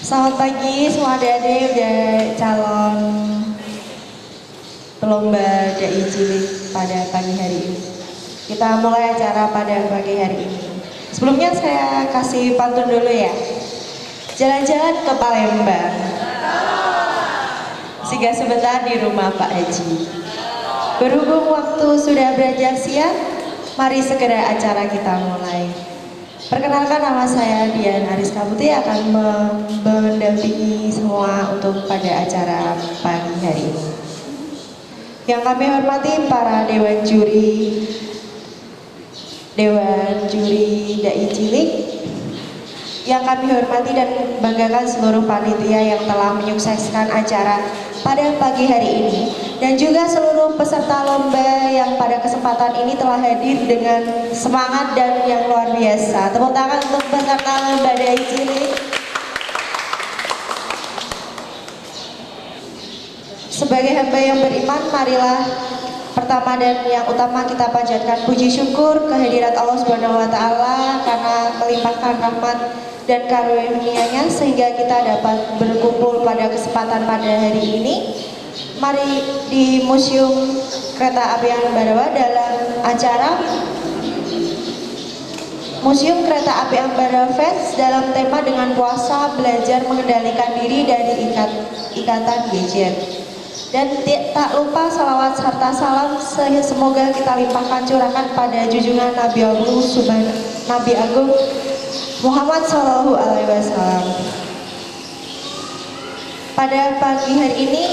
Selamat pagi semua adik-adik udah calon pelomba dai cilik pada pagi hari ini. Kita mulai acara pada pagi hari ini. Sebelumnya saya kasih pantun dulu ya. Jalan-jalan ke Palembang, singgah sebentar di rumah Pak Haji. Berhubung waktu sudah beranjak siang, mari segera acara kita mulai. Perkenalkan, nama saya Dian Ariska Putri akan mendampingi semua untuk pada acara pagi hari ini. Yang kami hormati para Dewan Juri Dai Cilik, yang kami hormati dan banggakan seluruh panitia yang telah menyukseskan acara pada pagi hari ini, dan juga seluruh peserta lomba yang pada kesempatan ini telah hadir dengan semangat dan yang luar biasa. Tepuk tangan untuk peserta lomba dai cilik. Sebagai hamba yang beriman, marilah pertama dan yang utama kita panjatkan puji syukur kehadirat Allah Subhanahu wa taala karena melimpahkan rahmat dan karunia-Nya sehingga kita dapat berkumpul pada kesempatan pada hari ini. Mari di Museum Kereta Api Ambarawa dalam acara Museum Kereta Api Ambarawa Fest dalam tema dengan puasa belajar mengendalikan diri dari ikatan gadget. Dan tak lupa salawat serta salam semoga kita limpahkan curahkan pada junjungan Nabi Agung Muhammad Shallallahu Alaihi Wasallam. Pada pagi hari ini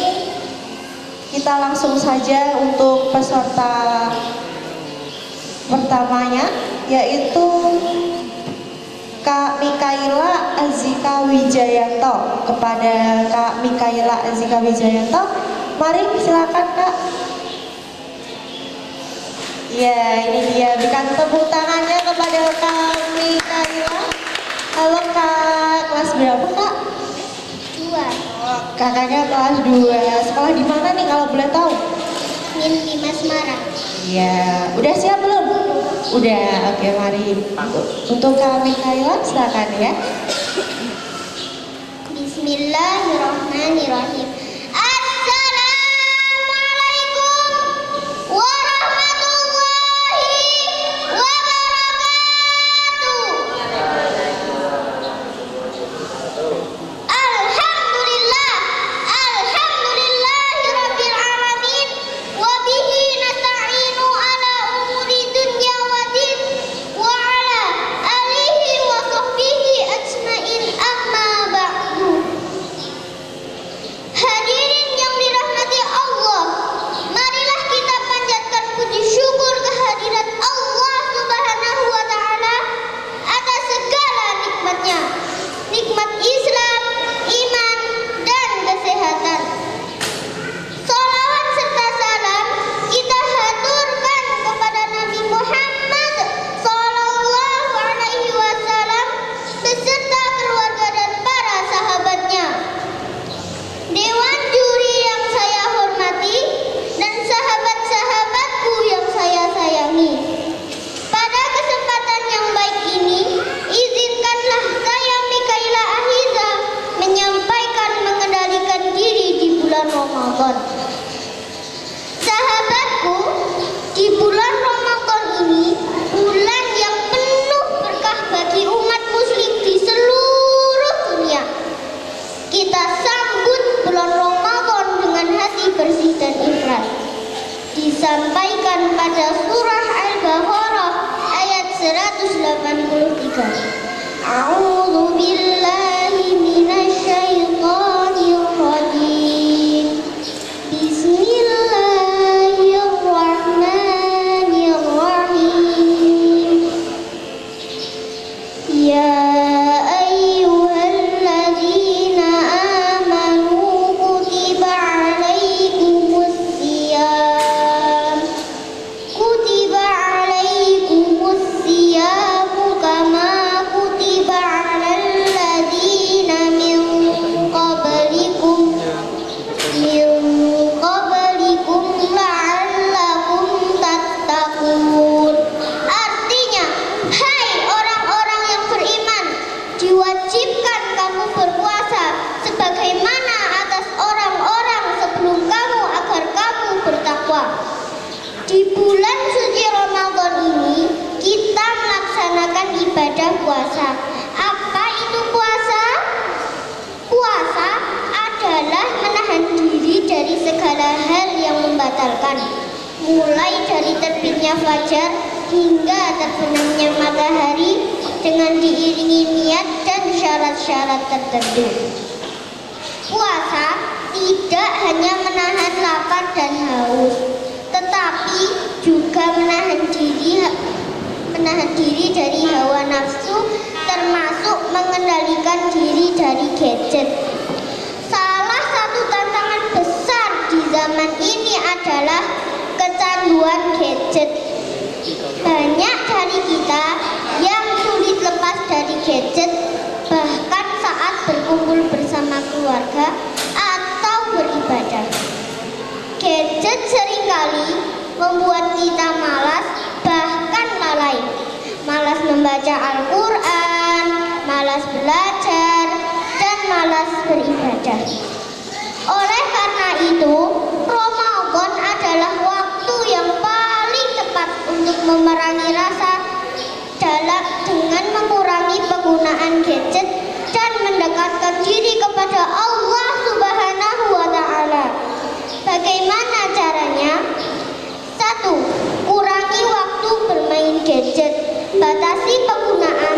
kita langsung saja untuk peserta pertamanya, yaitu Kak Mikaela Azika Wijayanto. Kepada Kak Mikaela Azika Wijayanto, mari silakan Kak. Ya, ini dia, berikan tepuk tangannya kepada Kak Mikaela. Halo Kak, kelas berapa Kak? 2. Oh, kakaknya kelas 2. Sekolah di mana nih kalau boleh tahu? Min 5 Semarang. Iya, udah siap belum? Udah, oke mari. Untuk Kak Mikaela silakan ya. Bismillahirrahmanirrahim. Assalamualaikum warahmatullahi wabarakatuh. Alhamdulillahirabbil alamin wa bihi nasta'inu ala umuri dunya waddin wa ala alihi wa sahbihi ajmain, amma ba'du. Hadirin yang dirahmati Allah, marilah kita panjatkan puji syukur kehadirat Allah Subhanahu wa taala atas segala nikmatnya, nikmat Islam, iman, dan kesehatan. Salawat serta salam kita haturkan kepada Nabi Muhammad sallallahu alaihi wasallam beserta keluarga dan para sahabatnya. Dewan juri yang saya hormati dan sahabat-sahabatku yang saya sayangi, pada kesempatan yang baik ini, izinkanlah saya Mikaela Ahiza menyampaikan mengendalikan diri di bulan Ramadan. Sahabatku, di bulan Ramadan ini, bulan yang penuh berkah bagi umat muslim di seluruh dunia. Kita sambut bulan Ramadan dengan hati bersih dan ikhlas. Disampaikan pada surah Al-Baqarah ayat 183. A'udzu billahi minasyaitonir rajim. Bismillahirrahmanirrahim. Ya ayyuhalladzina amanu kutiba alaikumus siyam kama kutiba Ramadan ini kita melaksanakan ibadah puasa. Apa itu puasa? Puasa adalah menahan diri dari segala hal yang membatalkan, mulai dari terbitnya fajar hingga terbenamnya matahari dengan diiringi niat dan syarat-syarat tertentu. Puasa tidak hanya menahan lapar dan haus, tetapi juga menahan diri dari hawa nafsu, termasuk mengendalikan diri dari gadget. Salah satu tantangan besar di zaman ini adalah kecanduan gadget. Banyak dari kita yang sulit lepas dari gadget, bahkan saat berkumpul bersama keluarga atau beribadah. Gadget seringkali membuat kita malas, bahkan lalai. Malas membaca Al-Quran, malas belajar, dan malas beribadah. Oleh karena itu, Ramadan adalah waktu yang paling tepat untuk memerangi rasa dengan mengurangi penggunaan gadget dan mendekatkan diri kepada Allah Subhanahu wa Ta'ala. Bagaimana caranya? 1. Kurangi waktu bermain gadget, batasi penggunaan,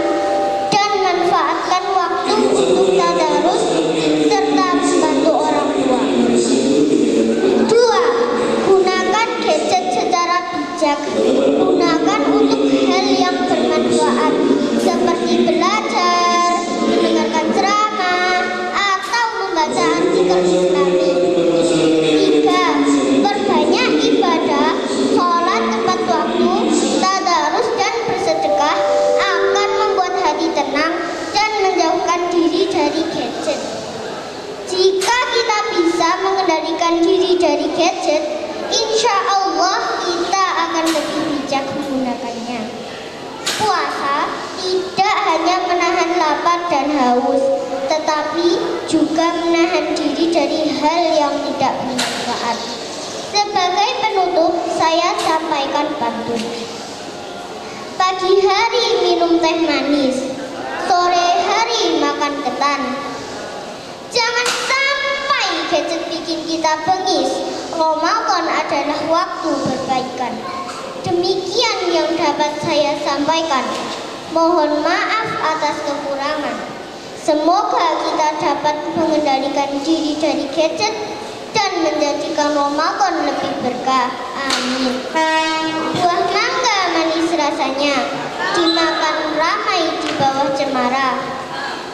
dan manfaatkan waktu untuk tadarus serta membantu orang tua. 2. Gunakan gadget secara bijak. Gunakan untuk hal yang bermanfaat seperti belajar, mendengarkan ceramah, atau membaca artikel Islami. 3. Perbanyak ibadah, sholat tepat waktu, tadarus dan bersedekah akan membuat hati tenang dan menjauhkan diri dari gadget. Jika kita bisa mengendalikan diri dari gadget, insya Allah kita akan lebih bijak menggunakannya. Puasa tidak hanya menahan lapar dan haus, tetapi juga menahan diri dari hal yang tidak bermanfaat. Sebagai penutup, saya sampaikan pantun. Pagi hari minum teh manis, sore hari makan ketan. Jangan sampai gadget bikin kita bengis. Ramadan adalah waktu berbaikan. Demikian yang dapat saya sampaikan. Mohon maaf atas kekurangan. Semoga kita dapat mengendalikan diri dari gadget dan menjadikan Ramadan lebih berkah. Amin. Buah mangga manis rasanya, dimakan ramai di bawah cemara.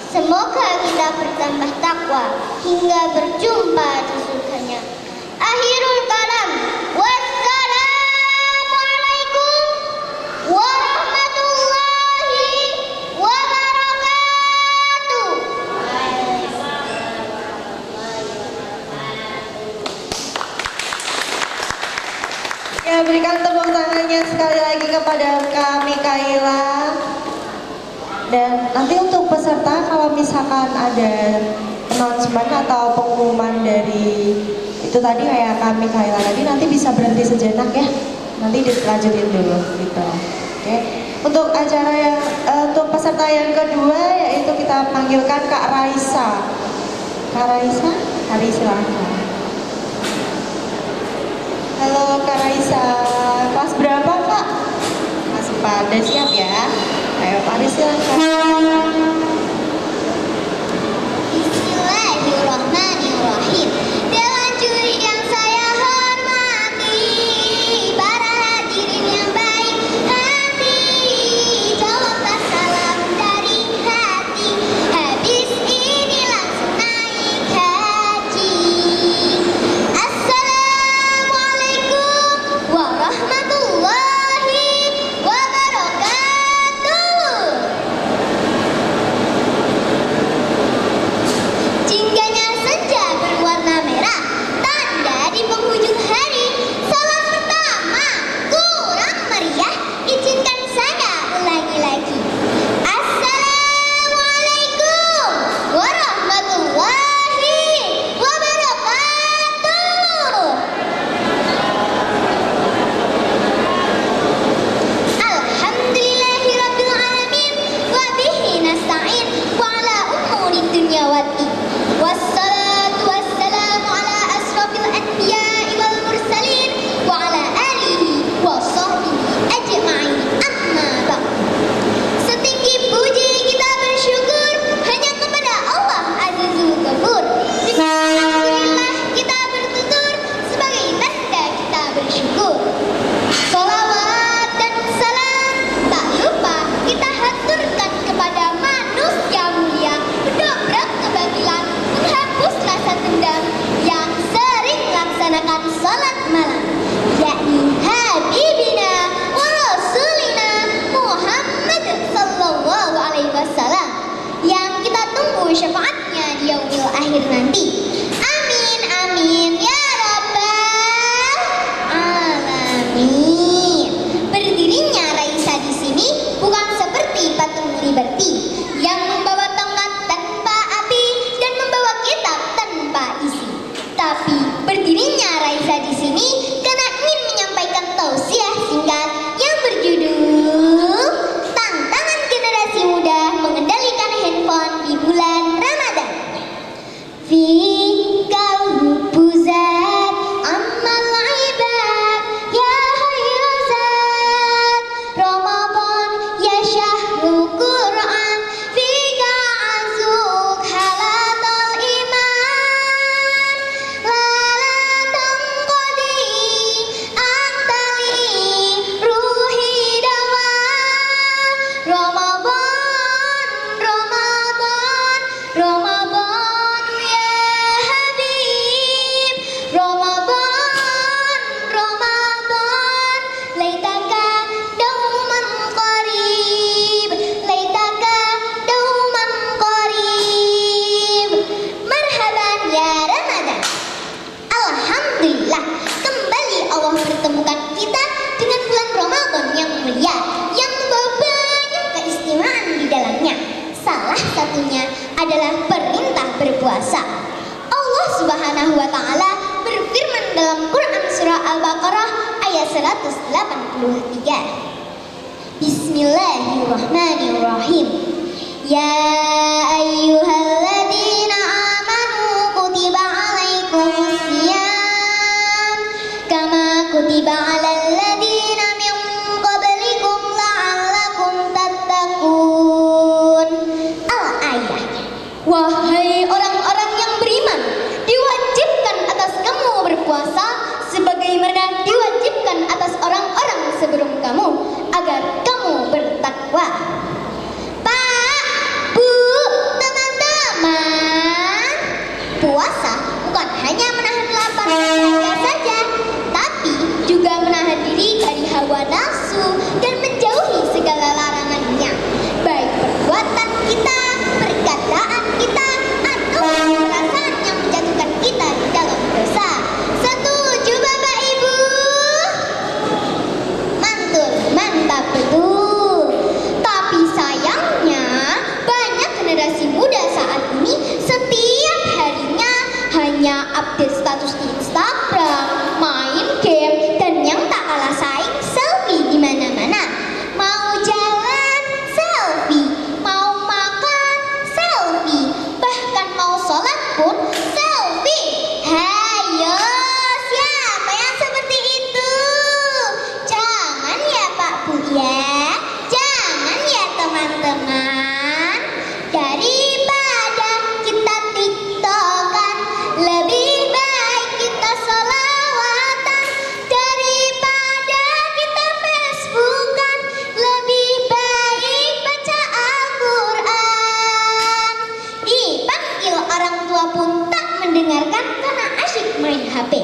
Semoga kita bertambah takwa hingga berjumpa di surganya. Akhirul kalam. Wassalamualaikum warahmatullahi wabarakatuh. Ya, berikan tepuk tangannya sekali lagi kepada Kak Mikaela. Dan nanti untuk peserta, kalau misalkan ada announcement atau pengumuman dari itu tadi kayak Kak Mikaela tadi, nanti bisa berhenti sejenak ya. Nanti dilanjutin dulu gitu. Oke. Untuk acara yang untuk peserta yang kedua yaitu kita panggilkan Kak Raisa. Kak Raisa, Kak silakan. Halo Kak Raisa, kelas berapa Kak? Kelas 4, udah siap ya? Ayo Kak Raisa silakan. Bismillahirrahmanirrahim. Dewan juri yang saya hormati, para hadirin yang baik hati, jawablah salam dari hati. Habis ini langsung naik haji. Assalamualaikum warahmatullahi Bismillahirrahmanirrahim. Ya ayyuhalladzina amanu kutiba alaikumusiyam kama kutiba alal ladzina min qablikum la'allakum tattaqun. Al-ayah. Wahai orang-orang yang beriman, diwajibkan atas kamu berpuasa sebagaimana diwajibkan atas orang-orang sebelum kamu agar kamu bertakwa. Pak, Bu, teman-teman, puasa bukan hanya menahan lapar dan dahaga saja, tapi juga menahan diri dari hawa nafsu dan menjauhi segala larangannya, baik perbuatan kita, perkataan kita, atau perasaan yang menjatuhkan kita di dalam dosa. Setuju Bapak Ibu? Mantul, mantap betul. Tapi sayangnya banyak generasi muda saat ini setiap harinya hanya update status di Instagram, main game, dan yang tak kalah saing selfie di mana-mana. Mau jalan selfie, mau makan selfie, bahkan mau sholat pun selfie. Hayo, siapa yang seperti itu? Jangan ya Pak Bu ya, jangan ya teman-teman. Daripada kita tiktokan, lebih baik kita sholawatan. Daripada kita facebookan, lebih baik baca Al-Quran. Dipanggil orang tua pun tak mendengarkan karena asyik main HP.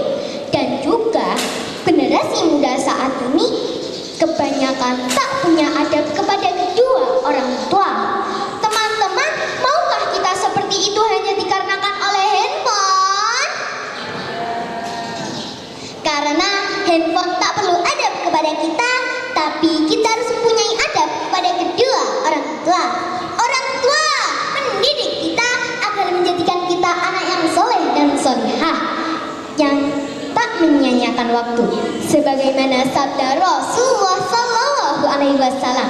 Dan juga generasi muda saat ini kebanyakan tak punya adab kepada kedua orang tua. Teman-teman, maukah kita seperti itu hanya dikarenakan oleh handphone? Karena handphone tak perlu adab kepada kita, tapi kita harus mempunyai adab kepada kedua orang tua. Orang tua mendidik kita agar menjadikan kita anak yang soleh dan solehah, yang tak menyia-nyiakan waktu, sebagaimana sabda Rasulullah Sallallahu Alaihi Wasallam,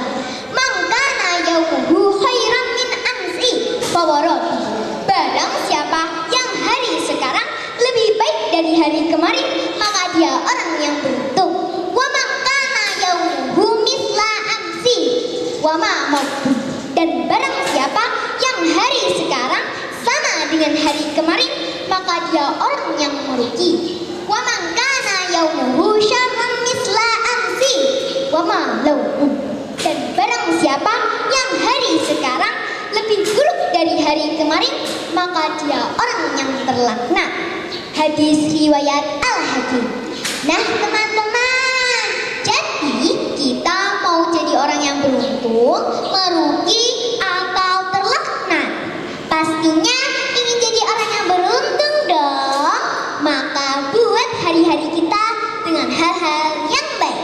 "Mangkana yaumuhu khairan min amsi fawarati." Barang siapa yang hari sekarang lebih baik dari hari kemarin, maka dia orang yang beruntung. Wa mangkana yaumuhu misla amsi wa ma mautu. Dan barang siapa yang hari sekarang sama dengan hari kemarin, maka dia orang yang merugi. Wa man kana yaumuhu syarran misla amsi wa ma lahu. Dan barang siapa yang hari sekarang lebih buruk dari hari kemarin, maka dia orang yang terlaknat. Hadis riwayat Al-Hakim. Nah teman-teman, jadi kita mau jadi orang yang beruntung, merugi, atau terlaknat? Pastinya ingin jadi orang yang beruntung dong. Maka buat hari-hari kita dengan hal-hal yang baik.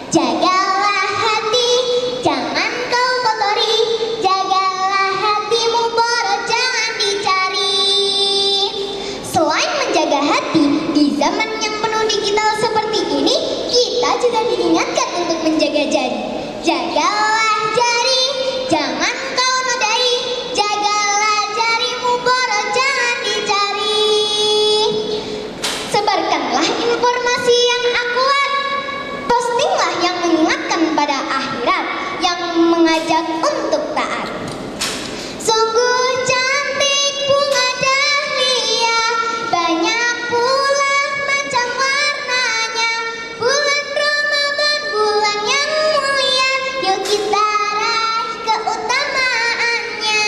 Jagalah hati, jangan kau kotori. Jagalah hatimu, borot jangan dicari. Selain menjaga hati, di zaman yang penuh digital seperti ini, kita juga diingatkan untuk menjaga jari. Jagalah jari, jangan kau nodai. Jagalah jarimu, borot jangan dicari. Sebarkanlah informasi yang akurat. Postinglah yang mengingatkan pada akhirat, yang mengajak untuk taat. Sungguh cantik bunga dahlia, banyak pula macam warnanya. Bulan Ramadan, bulan yang mulia, yuk kita raih keutamaannya.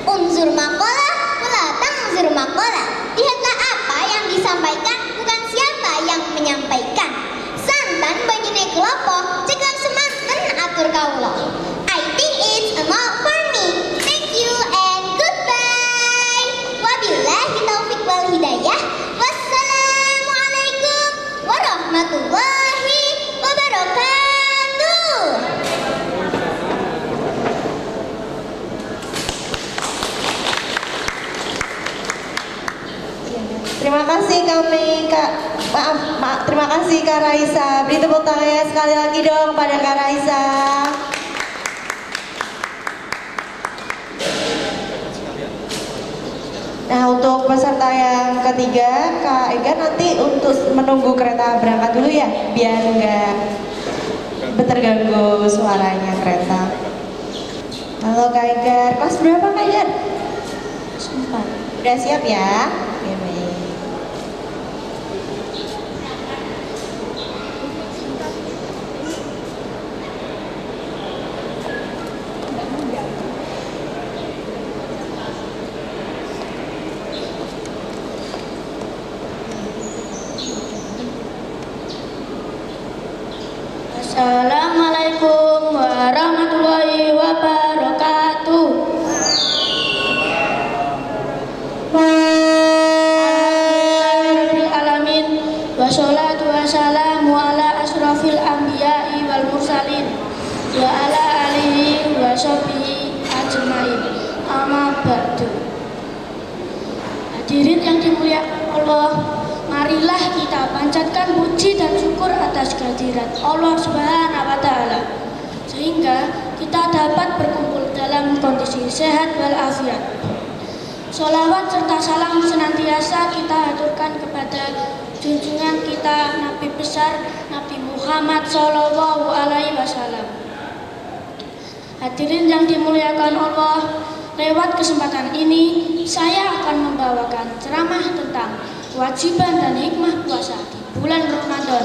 Unzur maqalah, wala tangzur maqalah. Lihatlah apa yang disampaikan, bukan siapa yang menyampaikan. Santan banyune kelopo, cekap semanten atur kaulo. I think it's enough for me. Thank you and goodbye. Wabillahi taufiq wal hidayah. Wassalamualaikum warahmatullahi wabarakatuh. Terima kasih kami Kak Maaf, terima kasih Kak Raisa. Beri tepuk tangannya sekali lagi dong pada Kak Raisa. Nah, untuk peserta yang ketiga, Kak Ega nanti untuk menunggu kereta berangkat dulu ya, biar nggak terganggu suaranya kereta. Halo Kak Ega, kelas berapa Kak Ega? 4. Udah siap ya? Oke, baik. Assalamualaikum warahmatullahi wabarakatuh. Alhamdulillahirabbil alamin wassalatu wassalamu ala asrofil anbiya'i wal mursalin wa ala alihi wa sahbihi ajmain. Amma ba'du. Hadirin yang dimuliakan Allah, marilah kita panjatkan puji dan syukur atas kehadirat Allah Subhanahu wa Ta'ala, sehingga kita dapat berkumpul dalam kondisi sehat walafiat. Sholawat serta salam senantiasa kita aturkan kepada junjungan kita Nabi besar Nabi Muhammad Shallallahu Alaihi Wasallam. Hadirin yang dimuliakan Allah, lewat kesempatan ini saya akan membawakan ceramah tentang kewajiban dan hikmah puasa di bulan Ramadan.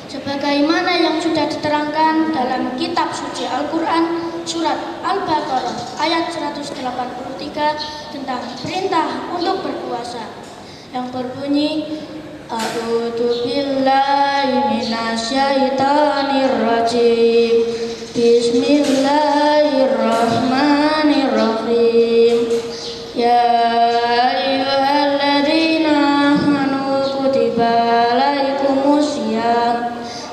Sebagaimana yang sudah diterangkan dalam kitab suci Al-Quran surat Al-Baqarah ayat 183 tentang perintah untuk berpuasa yang berbunyi, A'udzu billahi minasyaitonir rajim. Bismillahirrahmanirrahim. Ya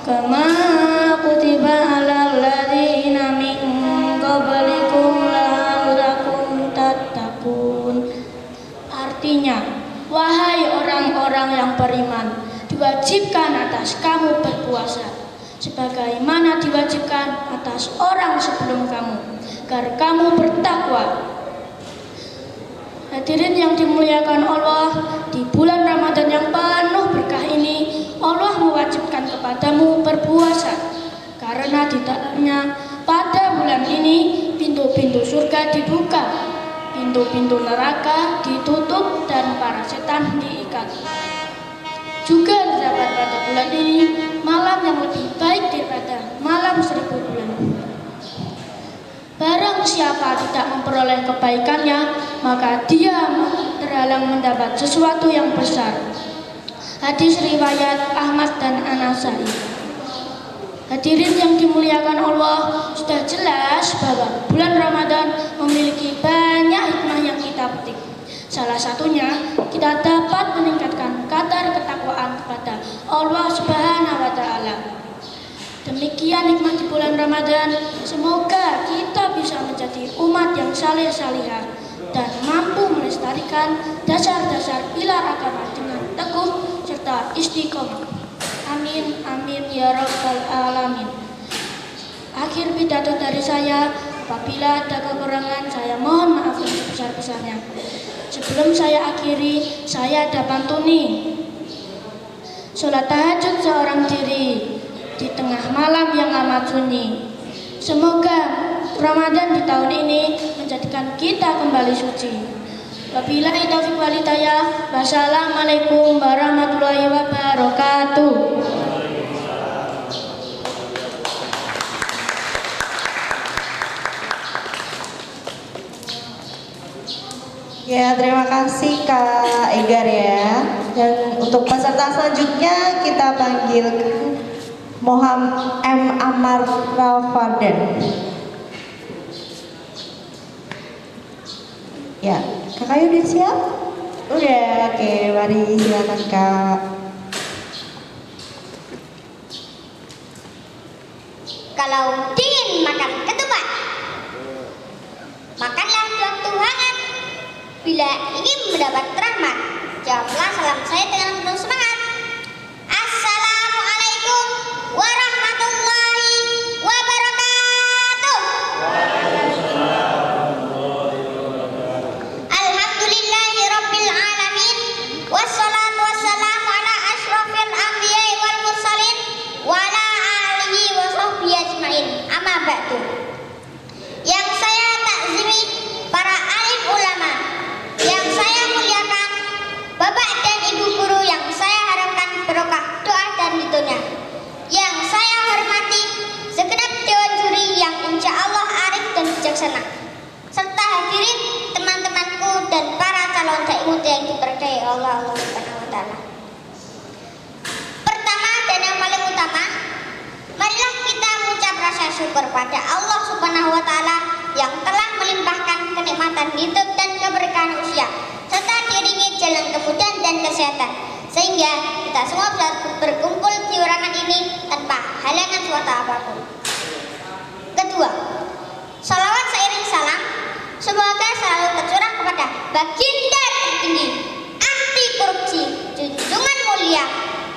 kama kutiba alal ladzina min qablikum la'allakum tattaqun. Artinya, wahai orang-orang yang beriman, diwajibkan atas kamu berpuasa sebagaimana diwajibkan atas orang sebelum kamu, agar kamu bertakwa. Hadirin yang dimuliakan Allah, di bulan Ramadan yang penuh berkah ini Allah mewajibkan kepadamu berpuasa, karena di dalamnya pada bulan ini pintu-pintu surga dibuka, pintu-pintu neraka ditutup, dan para setan diikat. Juga terdapat pada bulan ini malam yang lebih baik daripada malam 1000 bulan. Barang siapa tidak memperoleh kebaikannya, maka dia terhalang mendapat sesuatu yang besar. Hadis riwayat Ahmad dan An-Nasai. Hadirin yang dimuliakan Allah, sudah jelas bahwa bulan Ramadan memiliki banyak hikmah yang kita petik. Salah satunya, kita dapat meningkatkan kadar ketakwaan kepada Allah Subhanahu wa Ta'ala. Demikian nikmat di bulan Ramadan. Semoga kita bisa menjadi umat yang saleh salihah dan mampu melestarikan dasar-dasar pilar agama dengan teguh serta istiqomah. Amin, amin ya rabbal alamin. Akhir pidato dari saya. Apabila ada kekurangan, saya mohon maaf yang sebesar-besarnya. Sebelum saya akhiri, saya ada pantuni. Sholat tahajud seorang diri di tengah malam yang amat sunyi. Semoga Ramadan di tahun ini menjadikan kita kembali suci. Wabillahi taufiq wal hidayah. Wassalamualaikum warahmatullahi wabarakatuh. Ya, terima kasih Kak Egar ya. Dan untuk peserta selanjutnya kita panggil Muhammad M. Amar Rafardan. Ya, Kakak udah siap? Udah, oke, mari silakan Kak. Kalau dingin makan ketupat, makanlah waktu hangat. Bila ingin mendapat rahmat, Jawablah salam saya dengan penuh semangat. Assalamualaikum warahmatullahi wabarakatuh. Alhamdulillahirabbil alamin. Wassalatu wassalamu ala asyrofil anbiya'i wal mursalin wa ala alihi wa sahbihi ajmain. Amma ba'du. Yang saya takzimi para alim ulama, yang saya muliakan Bapak dan Ibu guru yang saya harapkan berkah doa dan ridhonya, yang saya hormati segenap dewan juri yang insya Allah arif dan bijaksana, serta hadirin teman-temanku dan para calon dai muda yang diberkahi Allah Subhanahu wa taala. Pertama dan yang paling utama, marilah kita mengucap rasa syukur pada Allah Subhanahu wa taala yang telah melimpahkan kenikmatan hidup dan keberkahan usia, serta diiringi jalan kemudahan dan kesehatan, sehingga kita semua bisa berkumpul di ruangan ini tanpa halangan suatu apapun. Kedua, salawat seiring salam semoga selalu tercurah kepada baginda tertinggi, anti korupsi, junjungan mulia,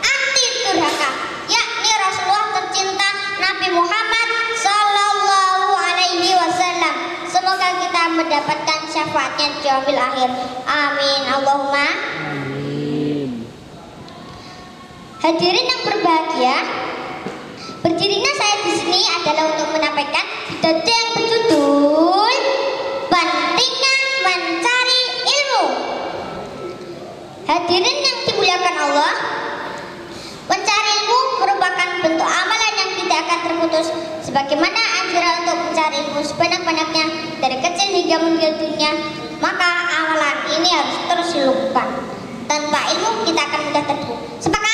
anti durhaka, yakni Rasulullah tercinta Nabi Muhammad Sallallahu Alaihi Wasallam. Semoga kita mendapatkan syafaatnya di yaumil akhir. Amin. Allahumma amin. Hadirin yang berbahagia, berdirinya saya di sini adalah untuk menyampaikan pidato yang berjudul pentingnya mencari ilmu. Hadirin yang dimuliakan Allah, mencari ilmu merupakan bentuk amalan yang tidak akan terputus, sebagaimana anjuran untuk mencari ilmu sebanyak-banyaknya dari kecil hingga meninggal dunia. Maka amalan ini harus terus dilakukan. Tanpa ilmu kita akan mudah tertipu. Sepakat?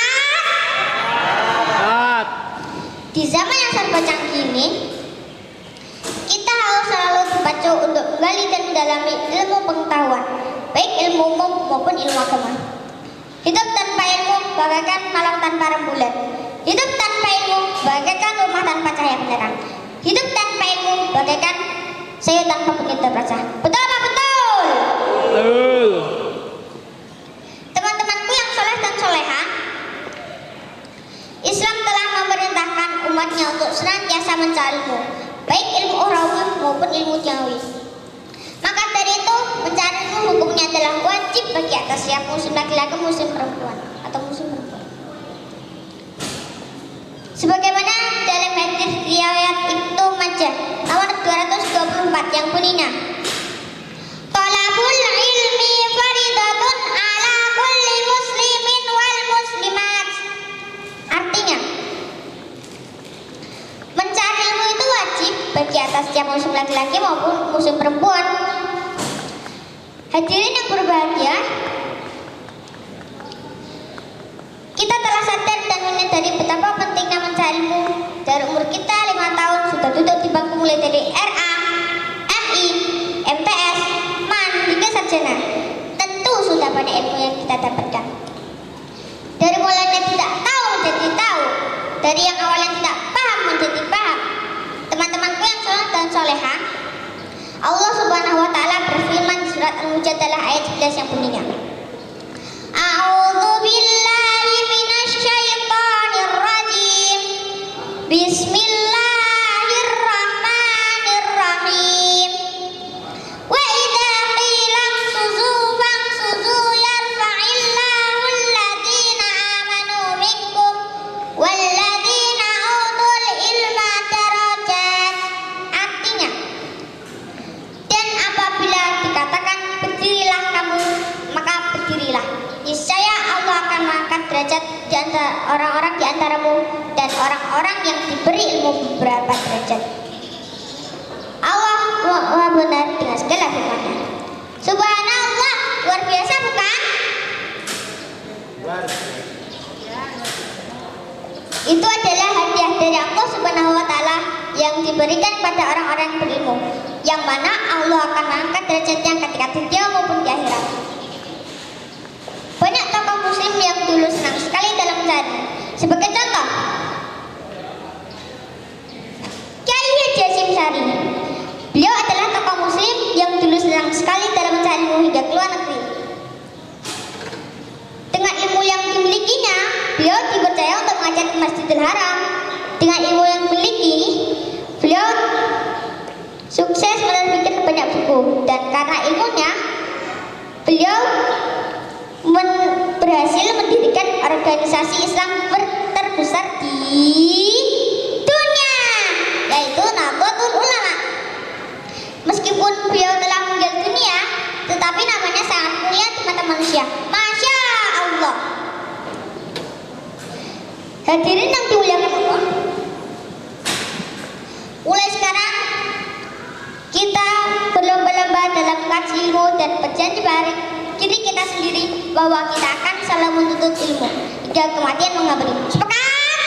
Di zaman yang serba canggih ini, kita harus selalu terpacu untuk menggali dan mendalami ilmu pengetahuan, baik ilmu umum maupun ilmu agama. Hidup tanpa ilmu bagaikan malam tanpa rembulan. Hidup tanpa ilmu bagaikan rumah tanpa cahaya penerang. Hidup tanpa ilmu bagaikan sayur tanpa pengintai rasa. Betul apa betul? Betul. Teman-temanku yang soleh dan soleha, Islam telah memerintahkan umatnya untuk senantiasa mencari ilmu, baik ilmu ukhrawi maupun ilmu duniawi. Maka dari itu, mencari ilmu hukumnya adalah wajib bagi atas siap muslim laki-laki, muslim perempuan atau muslim perempuan. Sebagaimana dalam hadis riwayat Ibnu Majah nomor 224 yang bunyinya, Talabul ilmi faridatun ala kulli muslimin wal muslimat. Artinya, mencari ilmu itu wajib bagi atas setiap muslim laki-laki maupun muslim perempuan. Hadirin yang berbahagia, kita telah sadar dan menyadari betapa pentingnya mencari ilmu. Dari umur kita 5 tahun sudah duduk di bangku mulai dari RA, MI, MTS, MAN hingga sarjana. Tentu sudah banyak ilmu yang kita dapatkan. Dari mulanya tidak tahu menjadi tahu, dari yang awalnya tidak paham menjadi paham. Teman-temanku yang soleh dan soleha, Allah Subhanahu wa taala berfirman di surat Al-Mujadalah ayat 11 yang bunyinya, A'udzu billahi minasyaitonir rajim. Bismillahirrahmanirrahim. Wa idza qila suzu fangsuzu yarfa'illahu alladziina amanu minkum walladziina utul ilma darajat. Artinya, dan apabila dikatakan berdirilah kamu, maka berdirilah. Niscaya Allah akan mengangkat derajat di antara orang-orang di antaramu dan orang-orang yang diberi ilmu beberapa derajat. Allah Maha benar dengan segala firman-Nya. Subhanallah, luar biasa bukan? Itu adalah hadiah dari Allah Subhanahu wa taala yang diberikan pada orang-orang yang berilmu, yang mana Allah akan mengangkat derajatnya ketika di dunia maupun di akhirat. Banyak tokoh muslim yang dulu senang sekali dalam mencari. Sebagai contoh, Kyai Haji Hasyim Syari. Beliau adalah tokoh muslim yang dulu senang sekali dalam mencari ilmu hingga ke luar negeri. ke Masjidil Haram. Dengan ilmu yang memiliki, beliau sukses menerbitkan banyak buku, dan karena ilmunya beliau berhasil mendirikan organisasi Islam terbesar di dunia, yaitu Nahdlatul Ulama. Meskipun beliau telah meninggal dunia, tetapi namanya sangat mulia di mata manusia. Masya Allah. Hadirin yang dimuliakan Allah, mulai sekarang kita berlomba-lomba dalam mengkaji ilmu dan berjanji bareng diri kita sendiri bahwa kita akan selalu menuntut ilmu hingga kematian mengabari. Sepakat?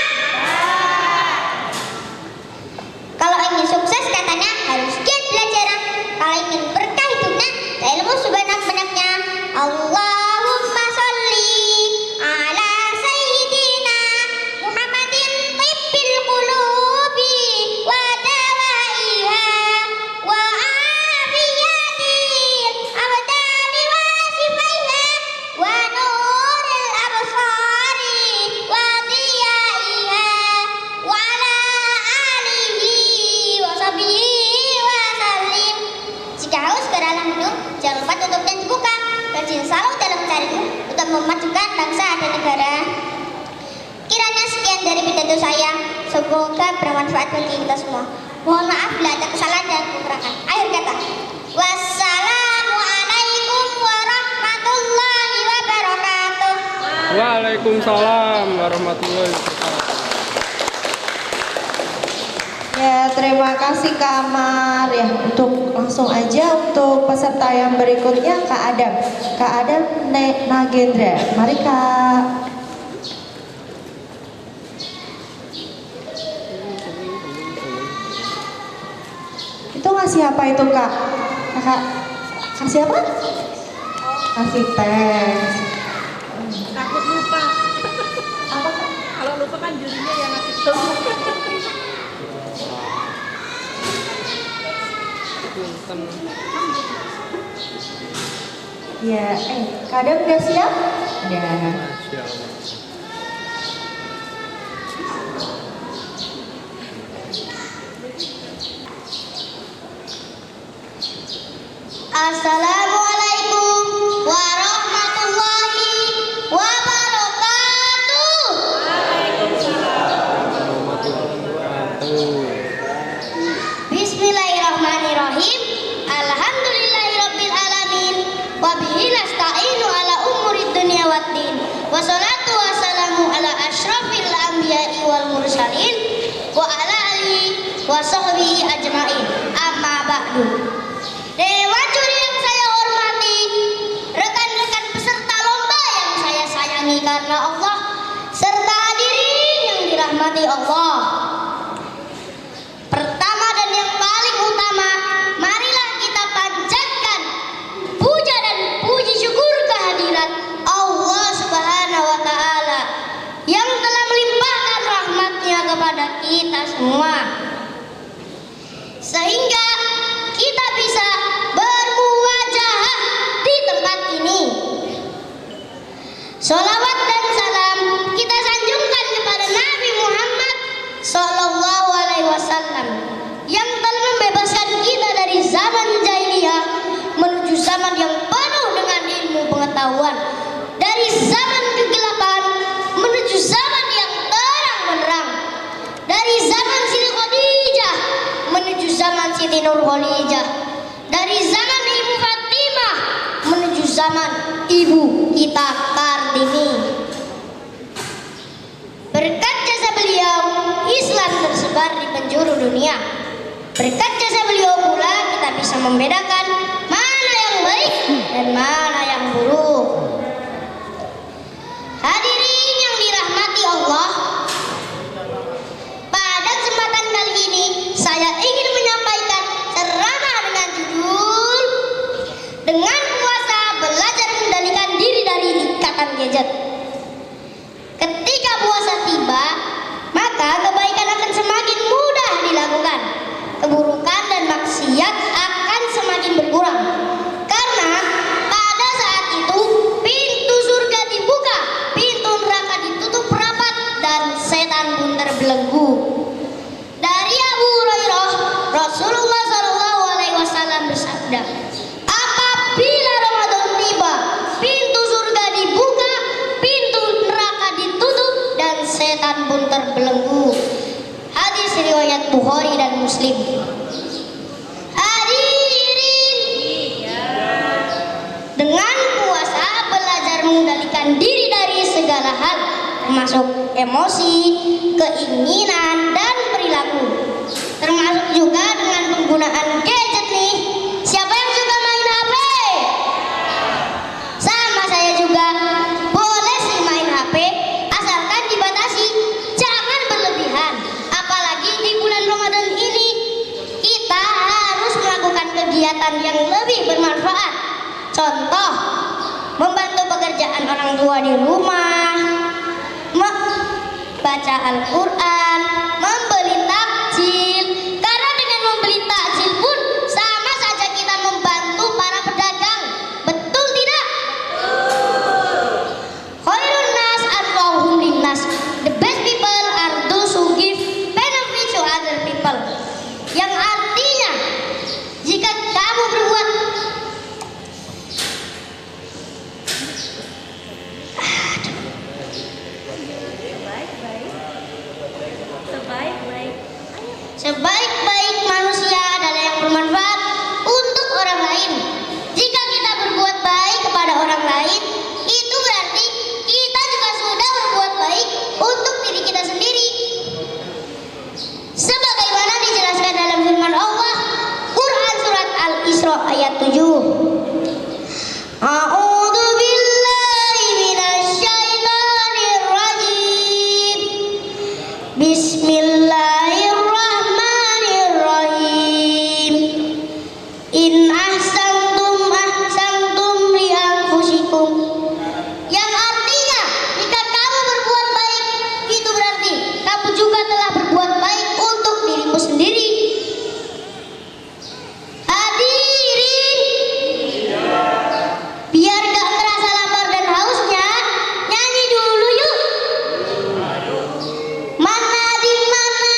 Kalau ingin sukses katanya harus giat belajar. Kalau ingin berkah hidupnya, ilmu sebanyak-banyaknya. Allahumma sholli ala sayyidina Muhammadin tibbil qulubi wa dawaiha wa afiyatil abdani wa sifaiha wa nuril absari wa diyaiha wa ala alihi wa sahbihi wa sallim. Jika haus geralah minum, jangan lupa tutup dan dibuka. Rajin selalu dalam mencarimu untuk memajukan bangsa dan negara. Kiranya sekian dari pidato saya, semoga bermanfaat bagi kita semua. Mohon maaf bila ada kesalahan dan kekurangan. Akhir kata, wassalamualaikum warahmatullahi wabarakatuh. Waalaikumsalam warahmatullahi wabarakatuh. Ya, terima kasih Kak Amar. Ya, untuk langsung aja untuk peserta yang berikutnya Kak Adam. Kak Adam Nagendra. Mari Kak. Itu ngasih apa itu Kak? Kakak kasih apa? Kasih teks. Takut lupa. Apa Kak? Kalau lupa kan jurinya yang ngasih tahu. Ya, Kak Adam udah siap? Ya. Assalamualaikum warahmatullahi wabarakatuh. Bismillahirrahmanirrahim. Alhamdulillahirabbil alamin. Wa bihi nasta'inu ala umurid dunya waddin. Wassalatu wassalamu ala asyrafil anbiya'i wal mursalin wa ala alihi wa sahbihi ajmain. Amma ba'du. Dewan juri yang saya hormati, rekan-rekan peserta lomba yang saya sayangi karena Allah, serta hadirin yang dirahmati Allah. Pertama dan yang paling utama, marilah kita panjatkan puja dan puji syukur kehadirat Allah Subhanahu wa Ta'ala yang telah melimpahkan rahmatnya kepada kita semua, sehingga kita bisa bermuwajahah di tempat ini. Sholawat dan salam kita sanjungkan kepada Nabi Muhammad Sallallahu Alaihi Wasallam yang telah membebaskan kita dari zaman jahiliyah menuju zaman yang penuh dengan ilmu pengetahuan, dari zaman kegelapan menuju zaman yang terang benderang, dari zaman Siti Khadijah menuju zaman Siti Nurhalizah, dari zaman Ibu Fatimah menuju zaman Ibu kita Kartini. Berkat jasa beliau, Islam tersebar di penjuru dunia. Berkat jasa beliau pula kita bisa membedakan mana yang baik dan mana yang buruk. Hadirin yang dirahmati Allah, pada kesempatan kali ini saya ingin menyampaikan ceramah dengan judul "Dengan Puasa Belajar Mengendalikan Diri dari Ikatan Gadget". Ketika puasa tiba, maka kebaikan akan semakin mudah dilakukan, keburukan dan maksiat akan semakin berkurang. riwayat Bukhari dan Muslim. Hadirin, dengan puasa belajar mengendalikan diri dari segala hal, termasuk emosi, keinginan, dan perilaku. Termasuk juga dengan penggunaan gadget nih. Siapa yang suka main HP? Sama saya juga. Boleh sih main HP, asalkan dibatasi, jangan berlebihan. Apalagi di bulan Ramadan ini, kita harus melakukan kegiatan yang lebih bermanfaat. Contoh, membantu pekerjaan orang tua di rumah, baca Al-Quran, membeli takjil. Karena dengan membeli takjil pun sama saja kita membantu para pedagang. Betul tidak? Khairun nas anfa'uhum linnas. The best people are those who give benefit to other people. Yang artinya, jika kamu berbuat sebaik-baik manusia adalah yang bermanfaat untuk orang lain. Jika kita berbuat baik kepada orang lain, itu berarti kita juga sudah berbuat baik untuk diri kita sendiri. Sebagaimana dijelaskan dalam firman Allah, Quran surat Al-Isra ayat 7. A'udzu billahi minasyaitonir rajim. Bismillahirrahmanirrahim. In ahsantum ahsantum li anfusikum. Yang artinya, jika kamu berbuat baik, itu berarti kamu juga telah berbuat baik untuk dirimu sendiri. Hadirin, biar gak terasa lapar dan hausnya, nyanyi dulu yuk. Mana di mana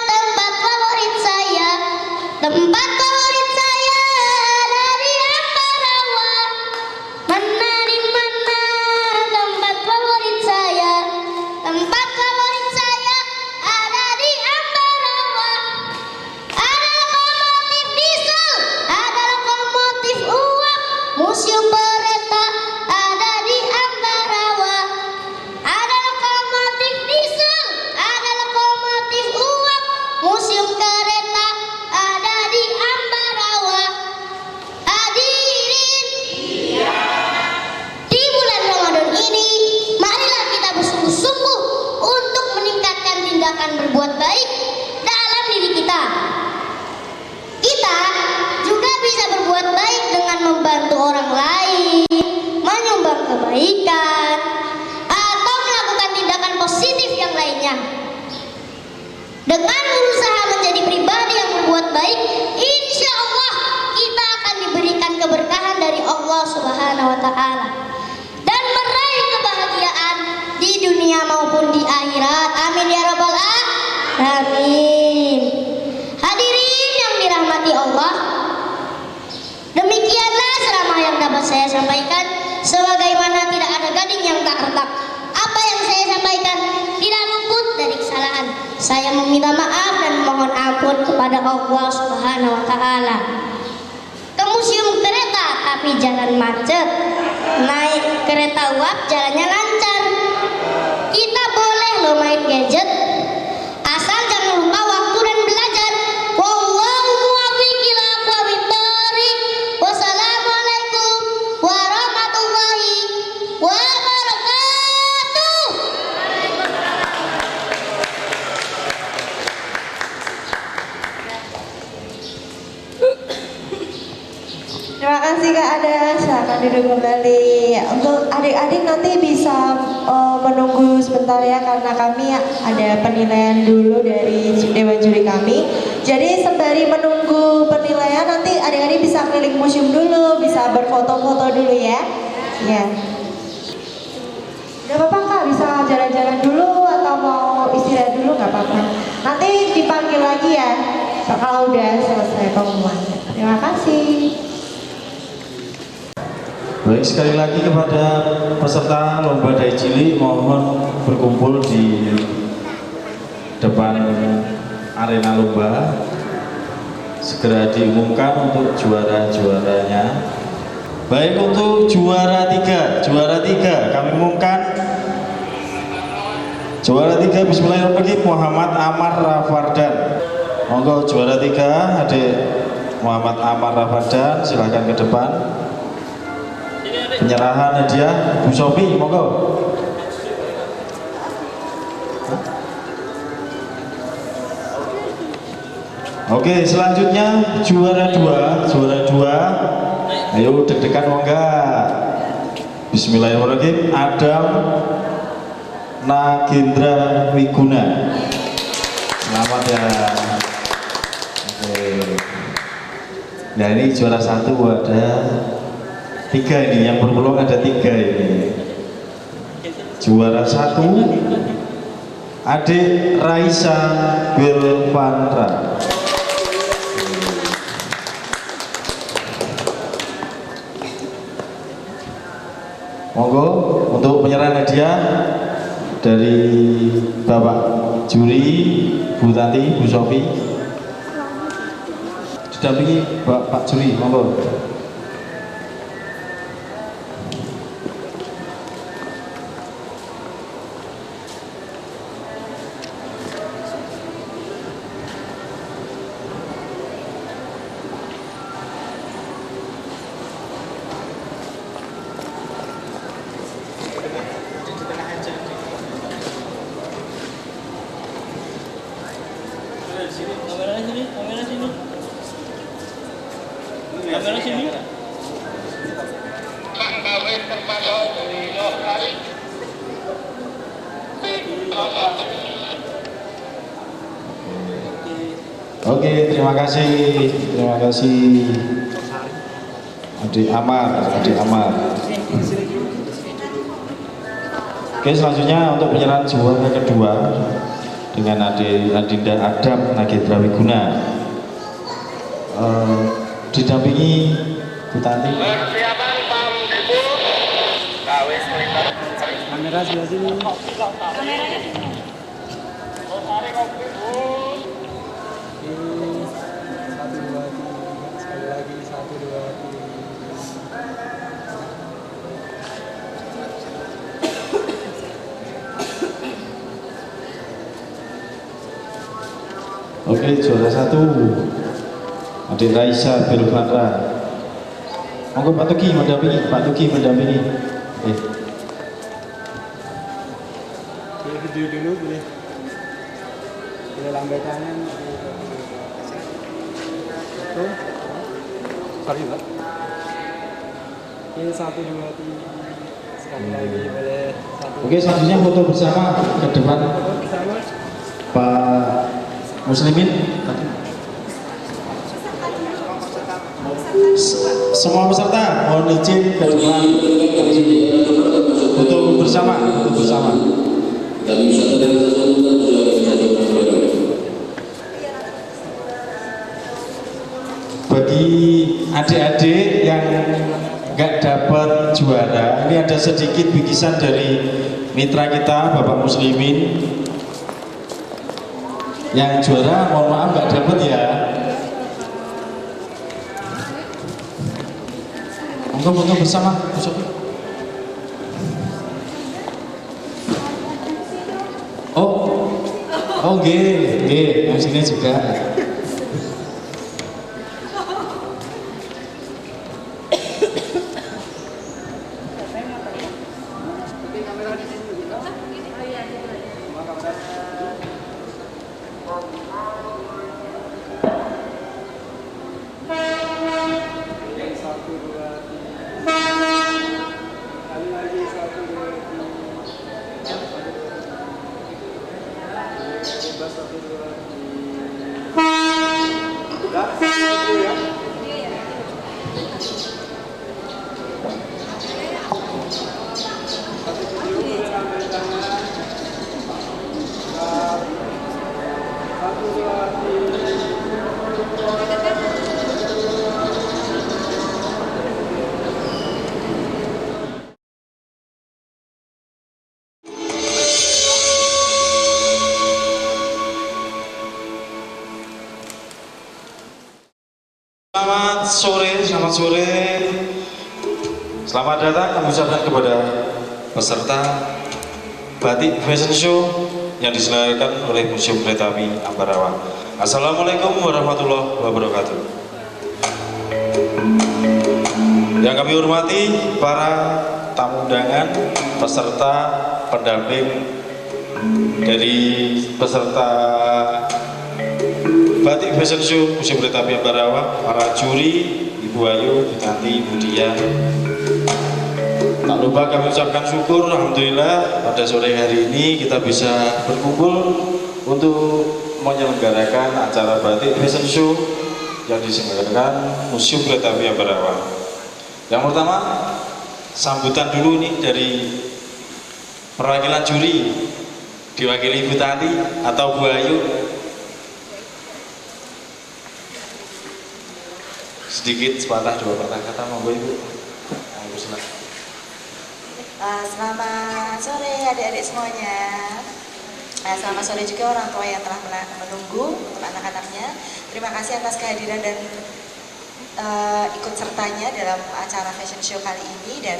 tempat favorit saya? Tempat favorit saya ada di Ambarawa. Mana di mana tempat favorit saya? Tempat favorit saya ada di Ambarawa. Ada lokomotif diesel, ada lokomotif uap, museum kereta ada di Ambarawa. Ada lokomotif diesel, ada lokomotif uap, museum kereta ada di Ambarawa. Hadirin, di bulan Ramadan ini, marilah kita bersungguh-sungguh untuk meningkatkan tindakan berbuat baik dalam diri kita. Kita juga bisa berbuat baik dengan membantu orang lain, menyumbang kebaikan, atau melakukan tindakan positif yang lainnya. Dengan berusaha menjadi pribadi yang berbuat baik, insya Allah kita akan diberikan keberkahan dari Allah Subhanahu wa Ta'ala dan meraih kebahagiaan di dunia maupun di akhirat. Amin ya rabbal alamin. Hadirin yang dirahmati Allah, demikianlah ceramah yang dapat saya sampaikan. Sebagaimana tidak ada gading yang tak retak, apa yang saya sampaikan tidak luput dari kesalahan. Saya meminta maaf dan mohon ampun kepada Allah Subhanahu wa Ta'ala. Ke museum kereta tapi jalan macet, naik kereta uap jalannya lancar. Kita boleh lo main gadget, asal jangan lupa waktu dan belajar. Wallahu muwaffiq ila aqwamit thoriq. Wassalamualaikum warahmatullahi wabarakatuh. Terima kasih Kak Ada, silakan duduk kembali. Untuk adik-adik nanti bisa menunggu sebentar ya, karena kami ada penilaian dulu dari Dewan Juri kami. Jadi sembari menunggu penilaian, nanti adik-adik bisa keliling museum dulu, bisa berfoto-foto dulu ya. Ya. Gak apa-apa Kak, bisa jalan-jalan dulu atau mau istirahat dulu gak apa-apa. Nanti dipanggil lagi ya, kalau udah selesai pengumumannya. Terima kasih. Baik, sekali lagi kepada peserta lomba dai cilik mohon berkumpul di depan arena lomba. Segera diumumkan untuk juara-juaranya. Baik, untuk juara 3 kami umumkan. Juara 3 bismillahirrahmanirrahim Muhammad Amar Rafardan. Monggo juara 3 adik Muhammad Amar Rafardan, silahkan ke depan. Penyerahan hadiah Bu Sofi, monggo. Oke, selanjutnya juara 2. Ayo deg-degan mongga. Bismillahirrahmanirrahim Adam Nagendra Wiguna. Selamat ya. Oke. Nah, ini juara 1 ada 3 ini, yang berpeluang ada 3 ini. Juara 1 adik Raisa Bilvanra. Monggo untuk penyerahan hadiah dari Bapak juri, Bu Tati, Bu Sofi. Didampingi Pak juri, monggo. Kamera sini. Oke, terima kasih Adik Amar. Oke, selanjutnya untuk penyerahan juara kedua dengan Adik Adinda Adam Nagendra Wiguna, didampingi Bu Tanti. Kamera sebelah sini. Kameranya sini. Ini 1 2 3 sekali lagi 1 2 3. Oke, juara 1 Adik Raisa Bilvanra. Monggo Pak Tuki mendampingi. Boleh video dulu, boleh lambai tangan. Itu. Sorry, Pak. Ini 1 2 3 sekali lagi boleh 1. Oke, selanjutnya foto bersama ke depan. Bersama. Pak Muslimin. Semua peserta mohon izin ke depan. Foto bersama. Bagi adik-adik yang nggak dapat juara, ini ada sedikit bingkisan dari mitra kita Bapak Muslimin. Yang juara mohon maaf nggak dapat ya. Monggo bersama Bu Sofi. Oh, nggih, yang sini juga. Satu, dua, tiga. Selamat sore. Selamat datang kami ucapkan kepada peserta batik fashion show yang diselenggarakan oleh Museum Kereta Api Ambarawa. Assalamualaikum warahmatullahi wabarakatuh. Yang kami hormati para tamu undangan, peserta, pendamping dari peserta batik fashion show Museum Kereta Api Ambarawa, para juri, Ibu Ayu, Bu Tanti, Bu Dia. Tak lupa kami ucapkan syukur, alhamdulillah pada sore hari ini kita bisa berkumpul untuk menyelenggarakan acara batik fashion show yang diselenggarakan Museum Kereta Api Ambarawa. Yang pertama, sambutan dulu nih dari perwakilan juri, diwakili Ibu Tanti atau Bu Ayu. Sedikit sepatah dua patah kata, monggo Ibu. Monggo silakan. Selamat sore adik-adik semuanya. Selamat sore juga orang tua yang telah menunggu untuk anak-anaknya. Terima kasih atas kehadiran dan ikut sertanya dalam acara fashion show kali ini, dan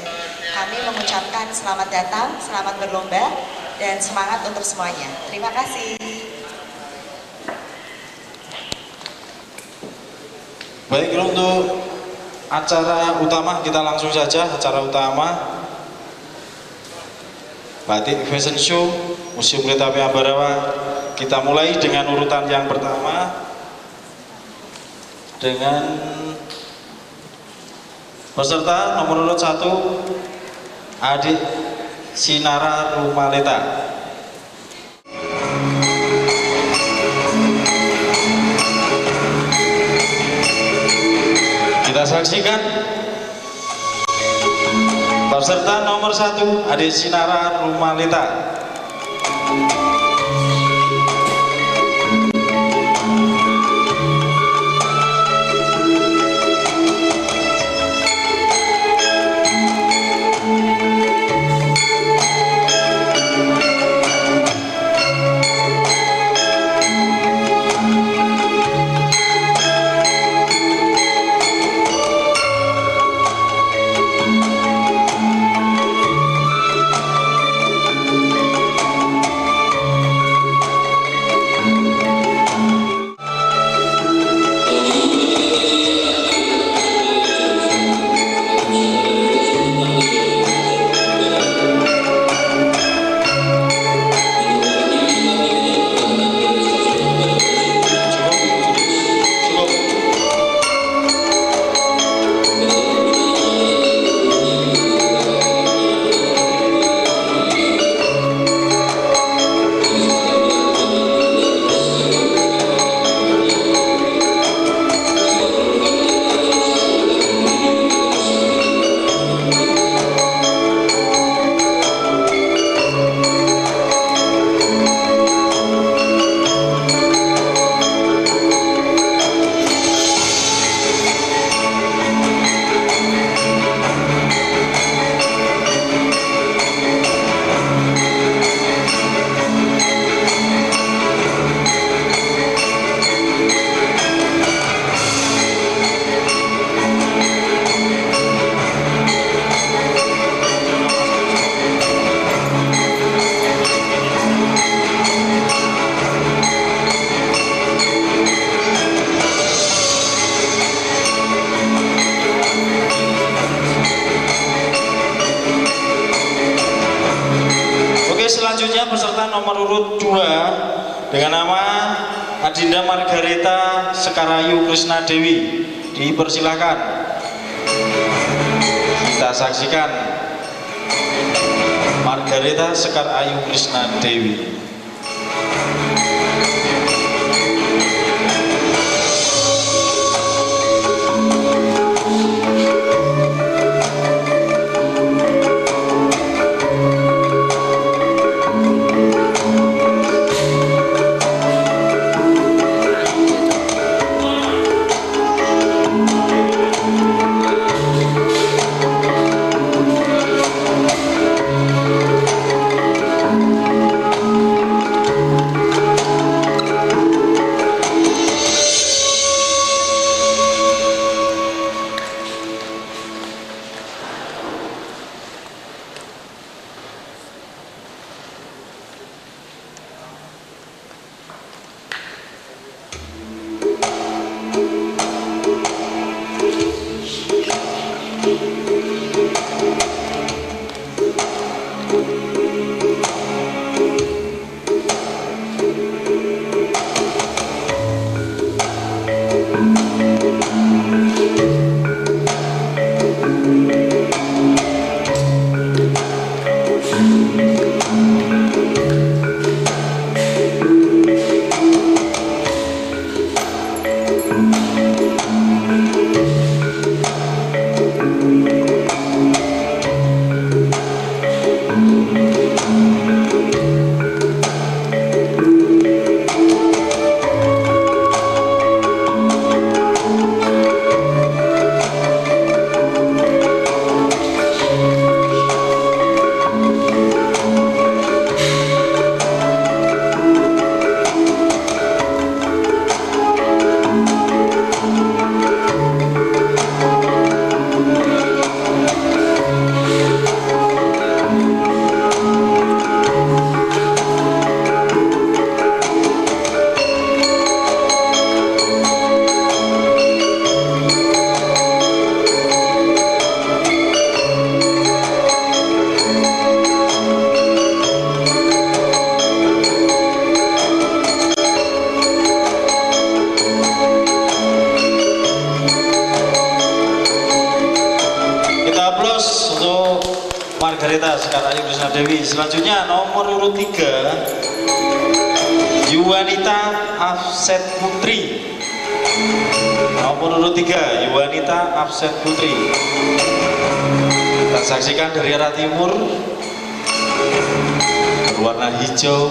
kami mengucapkan selamat datang, selamat berlomba, dan semangat untuk semuanya. Terima kasih. Baik, untuk acara utama kita langsung saja. Acara utama batik fashion show Museum Kereta Api Ambarawa. Kita mulai dengan urutan yang pertama dengan peserta nomor urut 1, Adik Sinara Rumaleta. Kita saksikan peserta nomor 1, Adik Sinara Rumaleta. Selanjutnya peserta nomor urut 2 dengan nama Adinda Margareta Sekarayu Krisna Dewi, dipersilakan. Kita saksikan Margareta Sekarayu Krisna Dewi. Margareta Sekarayu Krishna Dewi. Selanjutnya nomor urut 3 Yuwanita Afset Putri. Nomor urut 3 Yuwanita Afset Putri. Kita saksikan dari arah timur berwarna hijau.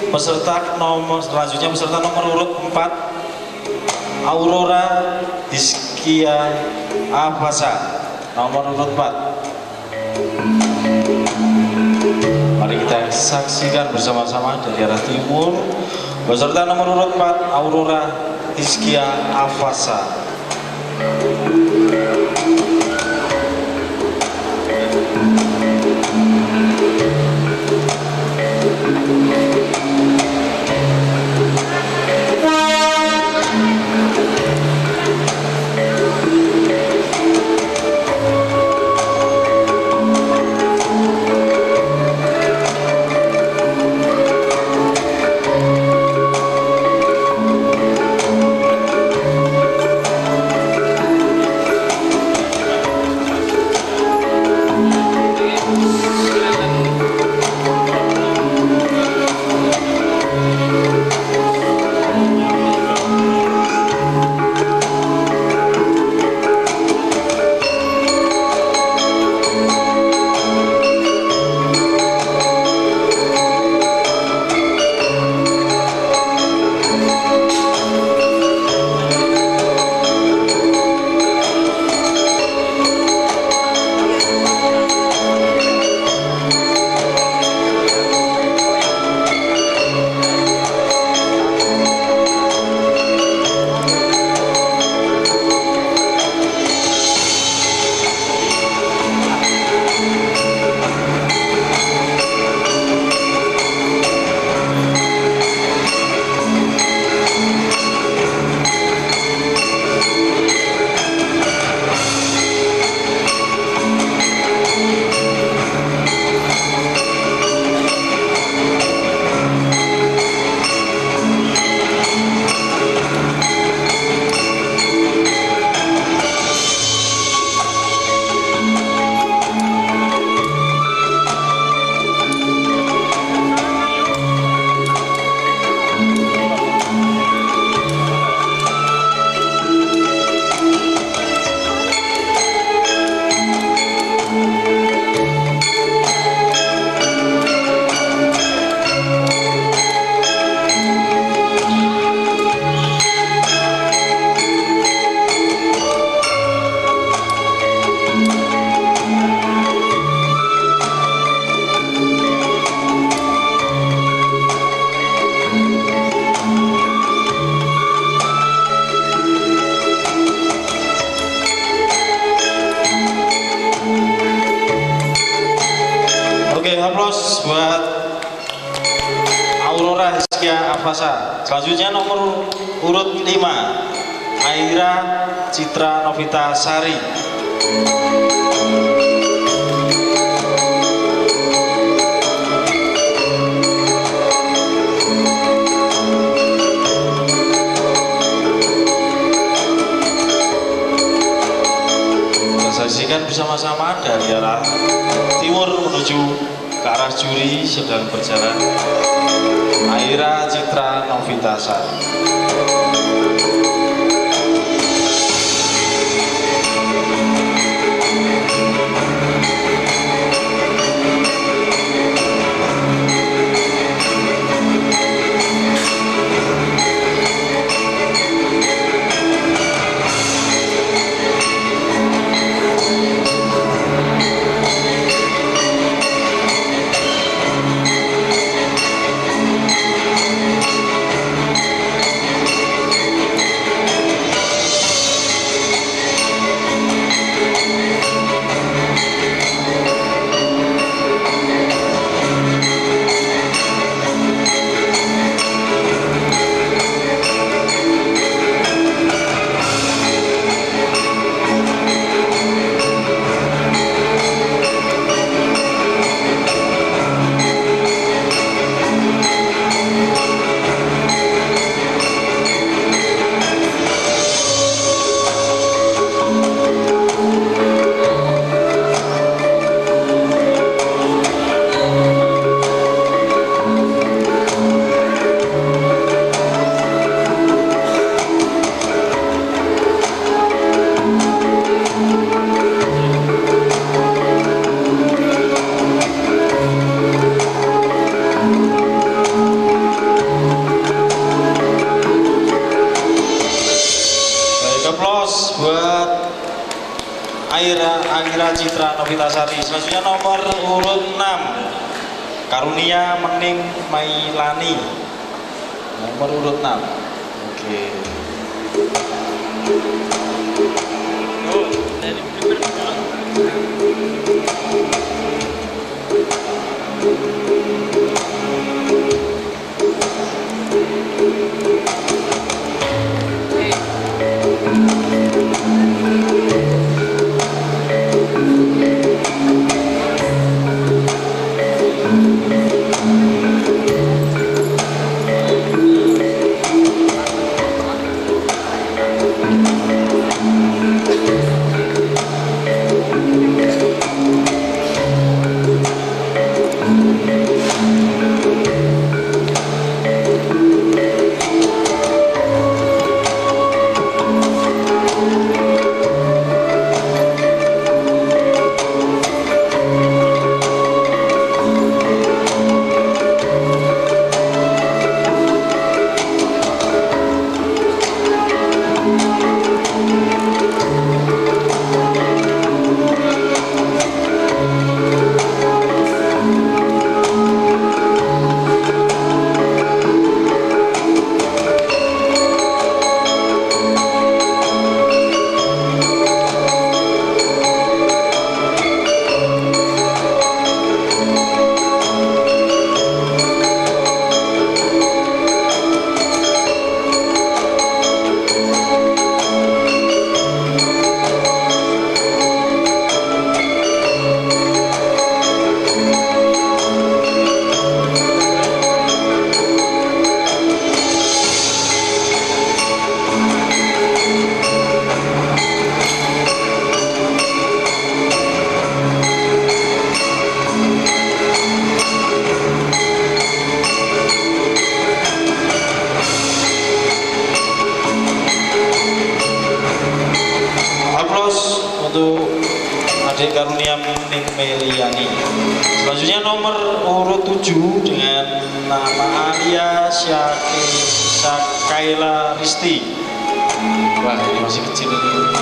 Peserta nomor selanjutnya peserta nomor urut 4 Aurora Hizkia Afasa nomor urut 4. Mari kita saksikan bersama-sama dari arah timur peserta nomor urut 4 Aurora Hizkia Afasa. Aurora Hizkia Afasa. Selanjutnya nomor urut 5 Aira Citra Novita Sari. Kita saksikan bersama-sama dari arah timur menuju ke arah juri sedang berjalan Aira Citra Novita Sari. Buat Aira Citra Novita Sari. Selanjutnya nomor urut 6 Karunia Mening Mailani. Nomor urut 6. Oke. Adik Karunia Mening Meliani. Selanjutnya nomor urut 7 dengan nama Alia Syakaila Risti. Wah, ini masih kecil ini.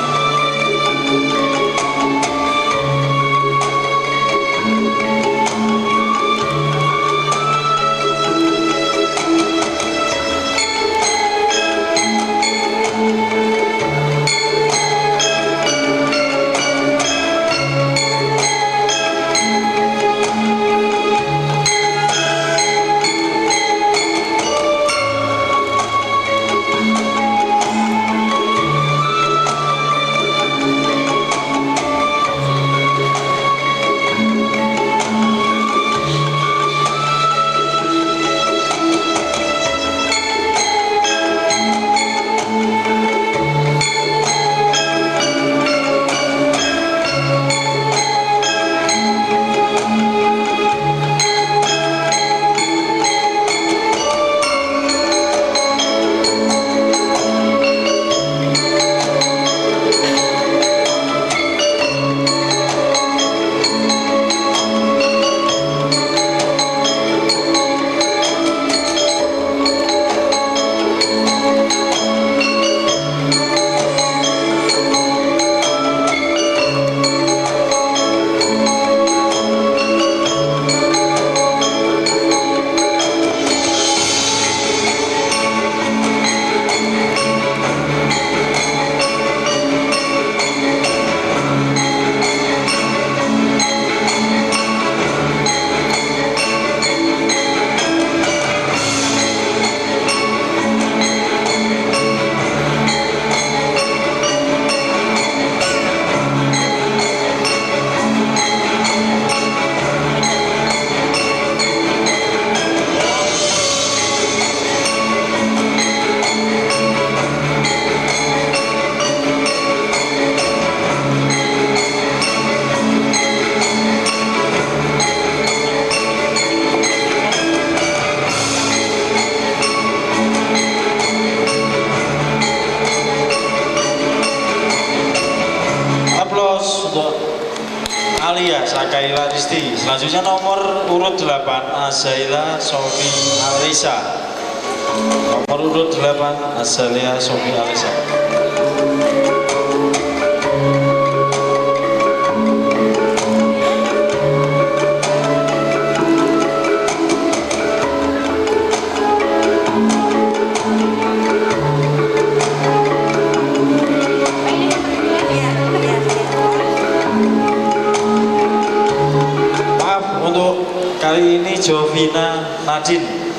Akaila Risti. Selanjutnya nomor urut 8 Azaila Sofi Alisa. Nomor urut 8 Azalia Sofi Alisa. Kali ini Jovina Nadine.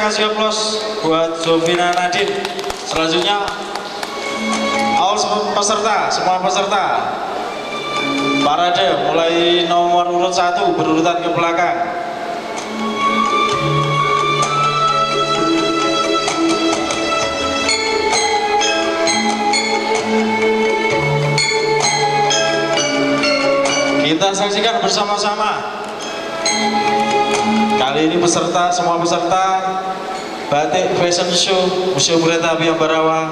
Kasih aplaus buat Jovina Nadine. Selanjutnya semua peserta parade mulai nomor urut 1 berurutan ke belakang. Kita saksikan bersama-sama. Kali ini semua peserta Batik Fashion Show Museum Kereta Api Ambarawa.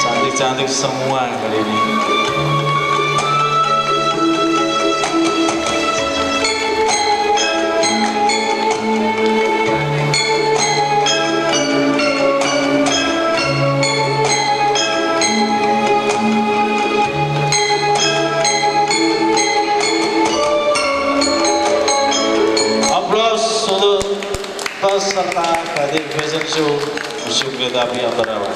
Cantik-cantik semua kali ini. Peserta Batik Fashion Show Museum Kereta Api Ambarawa.